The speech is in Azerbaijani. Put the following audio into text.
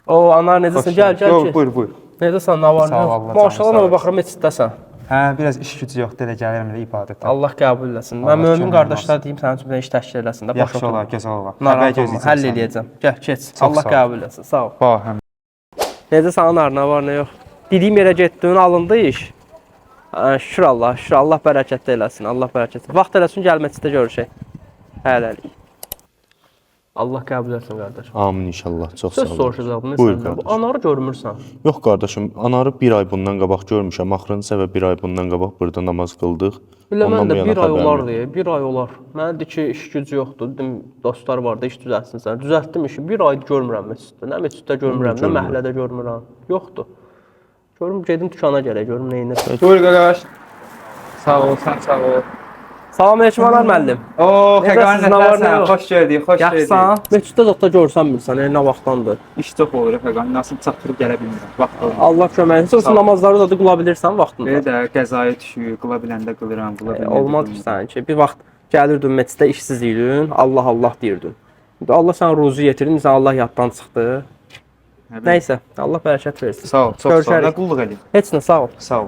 O, anar necəsən? Gəl, gəl Yox, ki. buyur. Necəsən, nə var, Sağ ol, nə? Allah Maşallah, canı nə sağ baxıram, meçiddəsən. Hə, biraz iş gücü yoxdur, elə gəlirəm elə ibadətə. Allah qəbul eləsin. Mən mömin qardaşlar deyim sənin üçün bir iş təşkil eləsin də, boş Yaxşı olar, gözəl olar. Narahat olma, həll eləyəcəm. Gəl, keç. Allah qəbul eləsin. Sağ ol. Bax, Necə sənin arına var, nə yox? Dediyim yerə getdin, alındı iş. Şükür Allah, şükür Allah bərəkətli eləsin. Allah bərəkətli. Vaxt eləsin, gəlməkdə görüşək. Hələlik. Allah qəbul etsin qardaş. Amin inşallah. Çox sağ Söz ol. soruşacaqdım. Buyur Bu qardaş. anarı görmürsən. Yox qardaşım, anarı bir ay bundan qabaq görmüşəm. Axırıncı səbəb bir ay bundan qabaq burada namaz qıldıq. Bilə mən Ondan də bu bir yana ay xəbərim olar yox. deyə, bir ay olar. Mənə dedi ki, iş gücü yoxdur. Dedim, dostlar var da iş düzəltsin sən. Düzəltdim işi. Bir ay görmürəm məsciddə. Nə məsciddə görmürəm, nə məhəllədə görmürəm. Yoxdur. Görüm gedim dükana gələk, görüm nə edir. buyur qardaş. Sağ ol, sən sağ ol. Salam əleykum anar müəllim. Oo, Fəqan Necəsiz, nə var, nə nətərsən? yox? Xoş gəldin, xoş gəldin. Yaxşısan? Məsciddə zətdə görsən bilsən, nə vaxtdandır. İş çox olur Fəqan, nasıl çatdırıb gələ bilmirəm. Vaxt olmur. Allah kömək etsin. Sən namazları da qıla bilirsən vaxtında. Belə də qəzaya düşür, qıla biləndə qılıram, qıla biləndə. Olmaz ki sənin ki. Bir vaxt gəlirdin məsciddə işsiz idin, Allah Allah deyirdin. İndi Allah sənə ruzu yetirin, sən Allah yaddan çıxdı. Nəysə, Allah bərəkət versin. Sağ ol, çox sağ ol. Görüşərik. Nə qulluq eləyim? Heç nə, sağ ol. Sağ ol.